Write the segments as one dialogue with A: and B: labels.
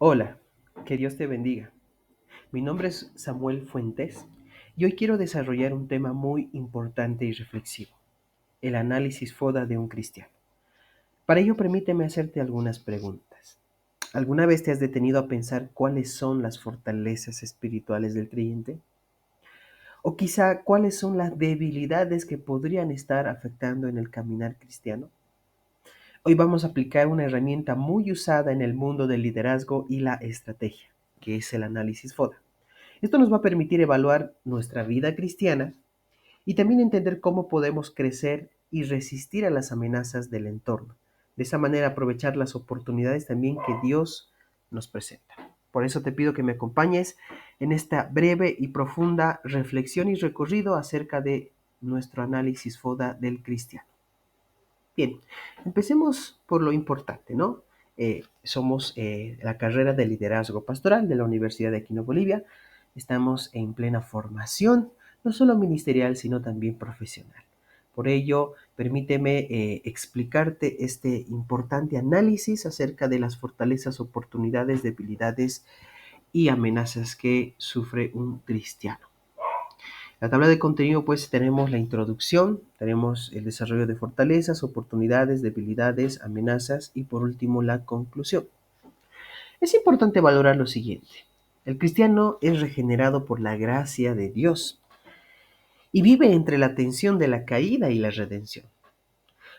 A: Hola, que Dios te bendiga. Mi nombre es Samuel Fuentes y hoy quiero desarrollar un tema muy importante y reflexivo, el análisis FODA de un cristiano. Para ello permíteme hacerte algunas preguntas. ¿Alguna vez te has detenido a pensar cuáles son las fortalezas espirituales del creyente? O quizá cuáles son las debilidades que podrían estar afectando en el caminar cristiano. Hoy vamos a aplicar una herramienta muy usada en el mundo del liderazgo y la estrategia, que es el análisis FODA. Esto nos va a permitir evaluar nuestra vida cristiana y también entender cómo podemos crecer y resistir a las amenazas del entorno. De esa manera aprovechar las oportunidades también que Dios nos presenta. Por eso te pido que me acompañes en esta breve y profunda reflexión y recorrido acerca de nuestro análisis FODA del cristiano. Bien, empecemos por lo importante, ¿no? Somos la carrera de liderazgo pastoral de la Universidad de Quino, Bolivia. Estamos en plena formación, no solo ministerial, sino también profesional. Por ello, permíteme explicarte este importante análisis acerca de las fortalezas, oportunidades, debilidades y amenazas que sufre un cristiano. La tabla de contenido, pues tenemos la introducción, tenemos el desarrollo de fortalezas, oportunidades, debilidades, amenazas y por último la conclusión. Es importante valorar lo siguiente. El cristiano es regenerado por la gracia de Dios y vive entre la tensión de la caída y la redención.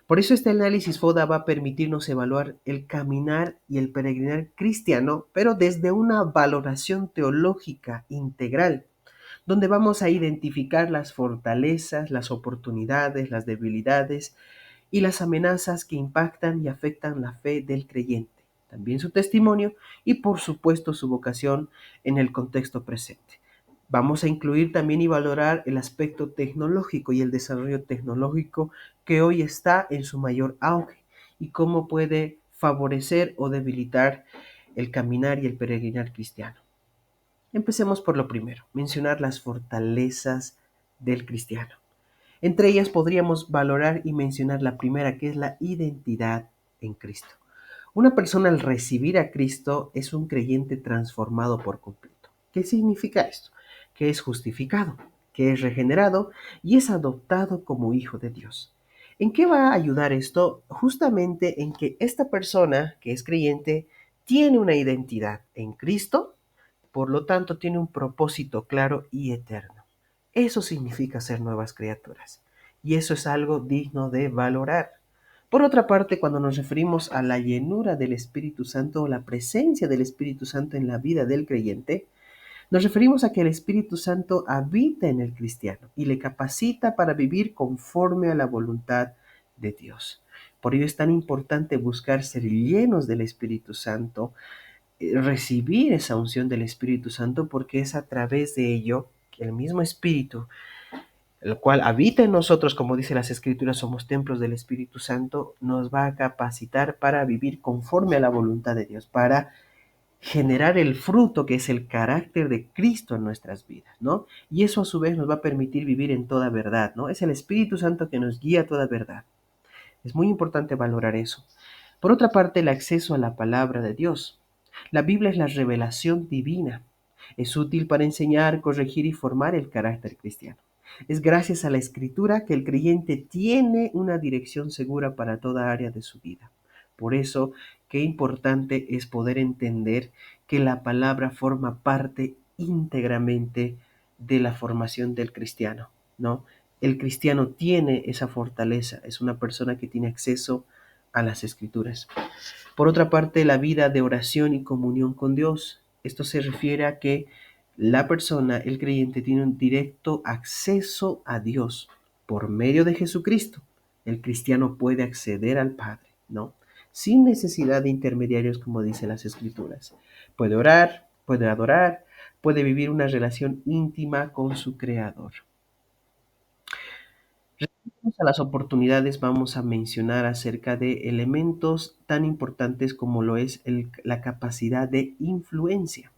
A: Por eso este análisis FODA va a permitirnos evaluar el caminar y el peregrinar cristiano, pero desde una valoración teológica integral donde vamos a identificar las fortalezas, las oportunidades, las debilidades y las amenazas que impactan y afectan la fe del creyente, también su testimonio y por supuesto su vocación en el contexto presente. Vamos a incluir también y valorar el aspecto tecnológico y el desarrollo tecnológico que hoy está en su mayor auge y cómo puede favorecer o debilitar el caminar y el peregrinar cristiano. Empecemos por lo primero, mencionar las fortalezas del cristiano. Entre ellas podríamos valorar y mencionar la primera, que es la identidad en Cristo. Una persona al recibir a Cristo es un creyente transformado por completo. ¿Qué significa esto? Que es justificado, que es regenerado y es adoptado como hijo de Dios. ¿En qué va a ayudar esto? Justamente en que esta persona que es creyente tiene una identidad en Cristo, por lo tanto tiene un propósito claro y eterno. Eso significa ser nuevas criaturas. Y eso es algo digno de valorar. Por otra parte, cuando nos referimos a la llenura del Espíritu Santo o la presencia del Espíritu Santo en la vida del creyente, nos referimos a que el Espíritu Santo habita en el cristiano y le capacita para vivir conforme a la voluntad de Dios. Por ello es tan importante buscar ser llenos del Espíritu Santo, recibir esa unción del Espíritu Santo, porque es a través de ello que el mismo Espíritu, el cual habita en nosotros, como dice las Escrituras, somos templos del Espíritu Santo, nos va a capacitar para vivir conforme a la voluntad de Dios, para generar el fruto que es el carácter de Cristo en nuestras vidas, ¿no? Y eso a su vez nos va a permitir vivir en toda verdad, ¿no? Es el Espíritu Santo que nos guía a toda verdad. Es muy importante valorar eso. Por otra parte, el acceso a la palabra de Dios. La Biblia es la revelación divina. Es útil para enseñar, corregir y formar el carácter cristiano. Es gracias a la Escritura que el creyente tiene una dirección segura para toda área de su vida. Por eso, qué importante es poder entender que la palabra forma parte íntegramente de la formación del cristiano, ¿no? El cristiano tiene esa fortaleza, es una persona que tiene acceso a las Escrituras. Por otra parte, la vida de oración y comunión con Dios. Esto se refiere a que la persona, el creyente, tiene un directo acceso a Dios por medio de Jesucristo. El cristiano puede acceder al Padre, ¿no? Sin necesidad de intermediarios, como dicen las Escrituras. Puede orar, puede adorar, puede vivir una relación íntima con su Creador. A las oportunidades vamos a mencionar acerca de elementos tan importantes como lo es la capacidad de influencia.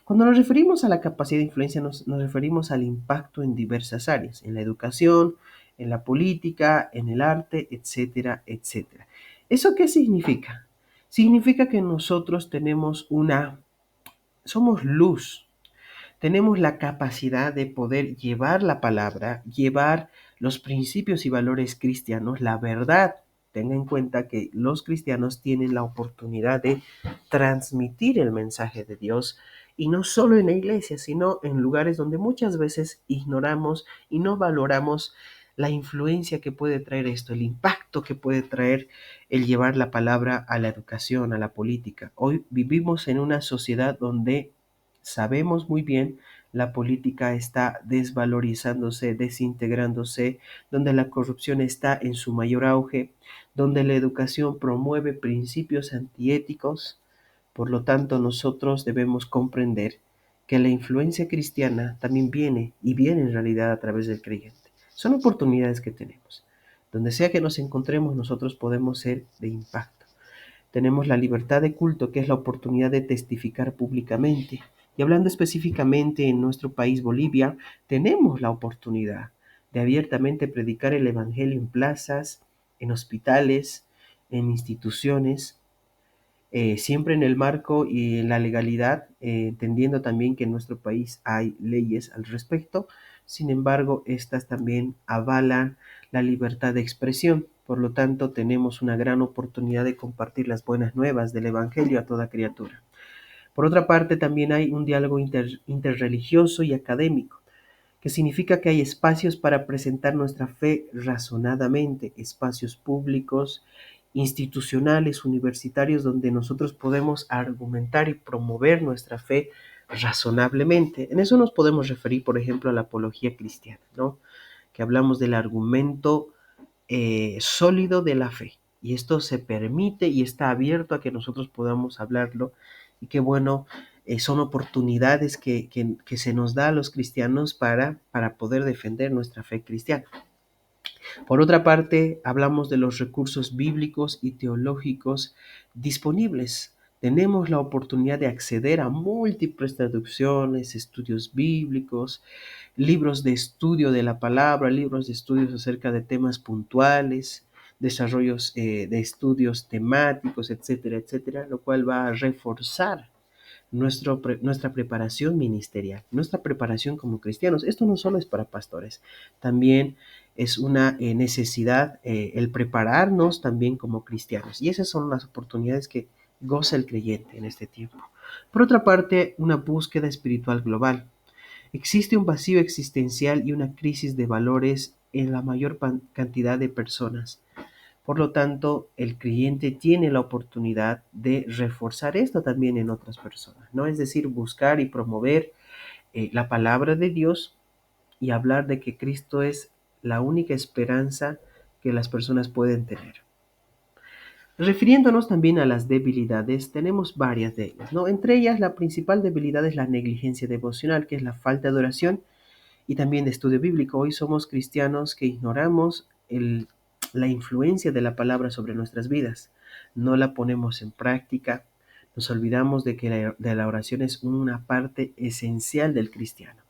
A: Cuando nos referimos a la capacidad de influencia nos referimos al impacto en diversas áreas, en la educación, en la política, en el arte, etcétera, etcétera. ¿Eso qué significa? Significa que nosotros somos luz. Tenemos la capacidad de poder llevar la palabra, llevar los principios y valores cristianos, la verdad. Tenga en cuenta que los cristianos tienen la oportunidad de transmitir el mensaje de Dios, y no solo en la iglesia, sino en lugares donde muchas veces ignoramos y no valoramos la influencia que puede traer esto, el impacto que puede traer el llevar la palabra a la educación, a la política. Hoy vivimos en una sociedad donde sabemos muy bien la política está desvalorizándose, desintegrándose, donde la corrupción está en su mayor auge, donde la educación promueve principios antiéticos. Por lo tanto, nosotros debemos comprender que la influencia cristiana también viene, y viene en realidad a través del creyente. Son oportunidades que tenemos. Donde sea que nos encontremos, nosotros podemos ser de impacto. Tenemos la libertad de culto, que es la oportunidad de testificar públicamente. Y hablando específicamente en nuestro país, Bolivia, tenemos la oportunidad de abiertamente predicar el Evangelio en plazas, en hospitales, en instituciones, siempre en el marco y en la legalidad, entendiendo también que en nuestro país hay leyes al respecto. Sin embargo, estas también avalan la libertad de expresión. Por lo tanto, tenemos una gran oportunidad de compartir las buenas nuevas del Evangelio a toda criatura. Por otra parte, también hay un diálogo interreligioso y académico, que significa que hay espacios para presentar nuestra fe razonadamente, espacios públicos, institucionales, universitarios, donde nosotros podemos argumentar y promover nuestra fe razonablemente. En eso nos podemos referir, por ejemplo, a la apología cristiana, ¿no? Que hablamos del argumento sólido de la fe. Y esto se permite y está abierto a que nosotros podamos hablarlo. Y qué bueno, son oportunidades que se nos da a los cristianos para poder defender nuestra fe cristiana. Por otra parte, hablamos de los recursos bíblicos y teológicos disponibles. Tenemos la oportunidad de acceder a múltiples traducciones, estudios bíblicos, libros de estudio de la palabra, libros de estudios acerca de temas puntuales, desarrollos de estudios temáticos, etcétera, etcétera, lo cual va a reforzar nuestra preparación ministerial, nuestra preparación como cristianos. Esto no solo es para pastores, también es una necesidad el prepararnos también como cristianos. Y esas son las oportunidades que goza el creyente en este tiempo. Por otra parte, una búsqueda espiritual global. Existe un vacío existencial y una crisis de valores en la mayor cantidad de personas. Por lo tanto, el creyente tiene la oportunidad de reforzar esto también en otras personas, ¿no? Es decir, buscar y promover la palabra de Dios y hablar de que Cristo es la única esperanza que las personas pueden tener. Refiriéndonos también a las debilidades, tenemos varias de ellas, ¿no? Entre ellas, la principal debilidad es la negligencia devocional, que es la falta de oración y también de estudio bíblico. Hoy somos cristianos que ignoramos la influencia de la palabra sobre nuestras vidas. No la ponemos en práctica. Nos olvidamos de que de la oración es una parte esencial del cristiano.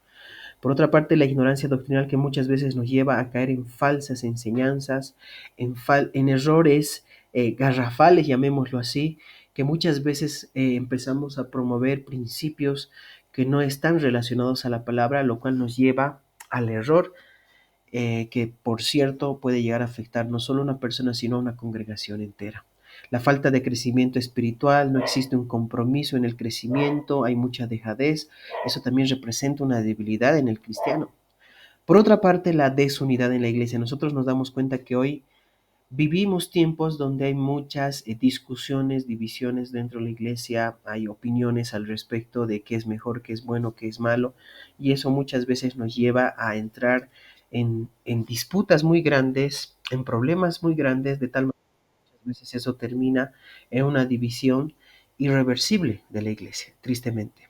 A: Por otra parte, la ignorancia doctrinal, que muchas veces nos lleva a caer en falsas enseñanzas, en errores garrafales, llamémoslo así, que muchas veces empezamos a promover principios que no están relacionados a la palabra, lo cual nos lleva al error, que por cierto puede llegar a afectar no solo a una persona, sino a una congregación entera. La falta de crecimiento espiritual, no existe un compromiso en el crecimiento, hay mucha dejadez, eso también representa una debilidad en el cristiano. Por otra parte, la desunidad en la iglesia. Nosotros nos damos cuenta que hoy vivimos tiempos donde hay muchas discusiones, divisiones dentro de la iglesia, hay opiniones al respecto de qué es mejor, qué es bueno, qué es malo, y eso muchas veces nos lleva a entrar en disputas muy grandes, en problemas muy grandes, de tal manera que muchas veces eso termina en una división irreversible de la iglesia, tristemente.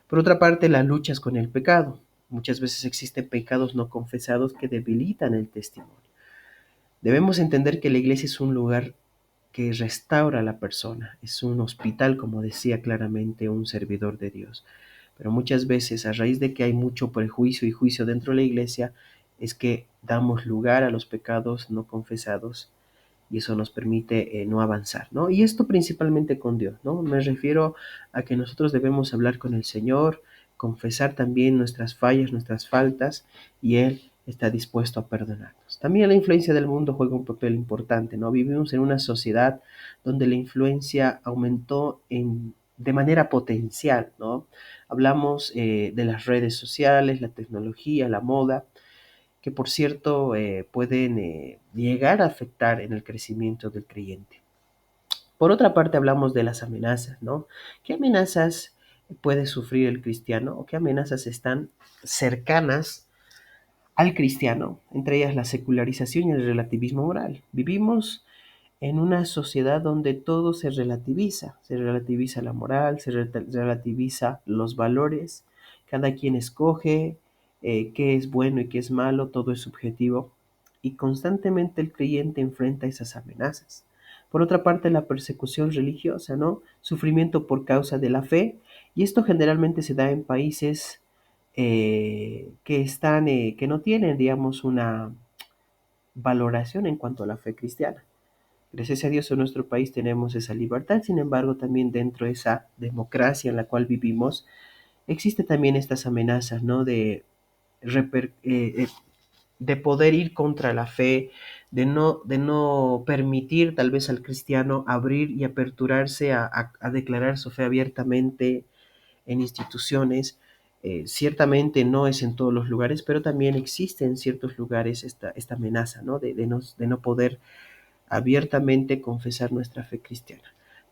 A: Por otra parte, las luchas con el pecado. Muchas veces existen pecados no confesados que debilitan el testimonio. Debemos entender que la iglesia es un lugar que restaura a la persona, es un hospital, como decía claramente un servidor de Dios. Pero muchas veces, a raíz de que hay mucho prejuicio y juicio dentro de la iglesia, es que damos lugar a los pecados no confesados y eso nos permite no avanzar, ¿no? Y esto principalmente con Dios, ¿no? Me refiero a que nosotros debemos hablar con el Señor, confesar también nuestras fallas, nuestras faltas, y Él está dispuesto a perdonarnos. También la influencia del mundo juega un papel importante, ¿no? Vivimos en una sociedad donde la influencia aumentó de manera potencial, ¿no? Hablamos de las redes sociales, la tecnología, la moda, que por cierto pueden llegar a afectar en el crecimiento del creyente. Por otra parte, hablamos de las amenazas, ¿no? ¿Qué amenazas puede sufrir el cristiano o qué amenazas están cercanas al cristiano? Entre ellas la secularización y el relativismo moral. Vivimos en una sociedad donde todo se relativiza la moral, relativiza los valores, cada quien escoge qué es bueno y qué es malo, todo es subjetivo y constantemente el creyente enfrenta esas amenazas. Por otra parte, la persecución religiosa, ¿no? Sufrimiento por causa de la fe, y esto generalmente se da en países que no tienen, digamos, una valoración en cuanto a la fe cristiana. Gracias a Dios en nuestro país tenemos esa libertad, sin embargo también dentro de esa democracia en la cual vivimos existe también estas amenazas, ¿no? De poder ir contra la fe, de no permitir tal vez al cristiano abrir y aperturarse a declarar su fe abiertamente en instituciones. Ciertamente no es en todos los lugares, pero también existe en ciertos lugares esta amenaza, ¿no? De no poder abiertamente confesar nuestra fe cristiana.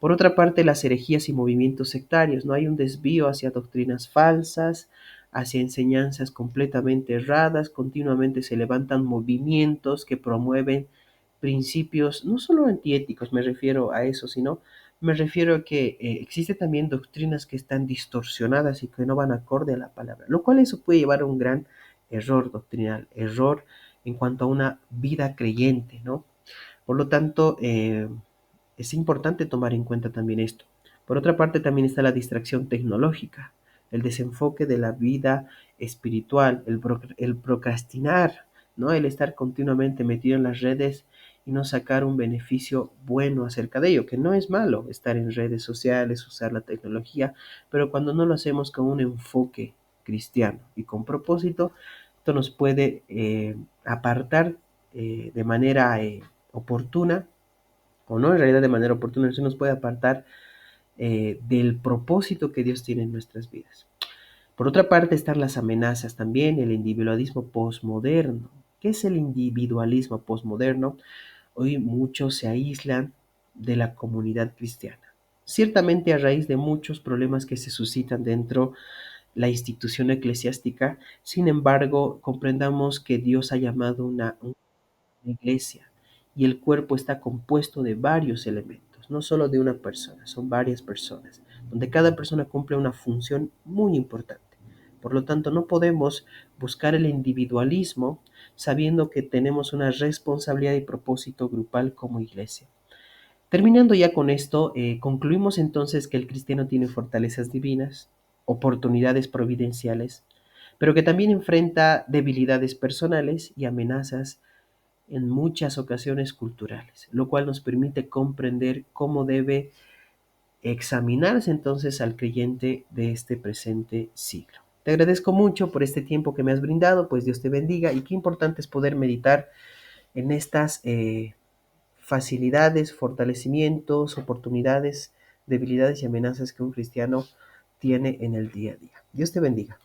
A: Por otra parte, las herejías y movimientos sectarios, no hay un desvío hacia doctrinas falsas, hacia enseñanzas completamente erradas, continuamente se levantan movimientos que promueven principios no solo antiéticos, me refiero a eso, sino me refiero a que existe también doctrinas que están distorsionadas y que no van acorde a la palabra, lo cual eso puede llevar a un gran error doctrinal, error en cuanto a una vida creyente, ¿no? Por lo tanto, es importante tomar en cuenta también esto. Por otra parte, también está la distracción tecnológica, el desenfoque de la vida espiritual, el procrastinar, ¿no? El estar continuamente metido en las redes y no sacar un beneficio bueno acerca de ello, que no es malo estar en redes sociales, usar la tecnología, pero cuando no lo hacemos con un enfoque cristiano y con propósito, esto nos puede apartar de manera oportuna, o no en realidad de manera oportuna, eso nos puede apartar del propósito que Dios tiene en nuestras vidas. Por otra parte están las amenazas también, el individualismo posmoderno. ¿Qué es el individualismo posmoderno? Hoy muchos se aíslan de la comunidad cristiana. Ciertamente a raíz de muchos problemas que se suscitan dentro de la institución eclesiástica, sin embargo, comprendamos que Dios ha llamado una iglesia y el cuerpo está compuesto de varios elementos, no solo de una persona, son varias personas, donde cada persona cumple una función muy importante. Por lo tanto, no podemos buscar el individualismo sabiendo que tenemos una responsabilidad y propósito grupal como iglesia. Terminando ya con esto, concluimos entonces que el cristiano tiene fortalezas divinas, oportunidades providenciales, pero que también enfrenta debilidades personales y amenazas en muchas ocasiones culturales, lo cual nos permite comprender cómo debe examinarse entonces al creyente de este presente siglo. Te agradezco mucho por este tiempo que me has brindado, pues Dios te bendiga y qué importante es poder meditar en estas facilidades, fortalecimientos, oportunidades, debilidades y amenazas que un cristiano tiene en el día a día. Dios te bendiga.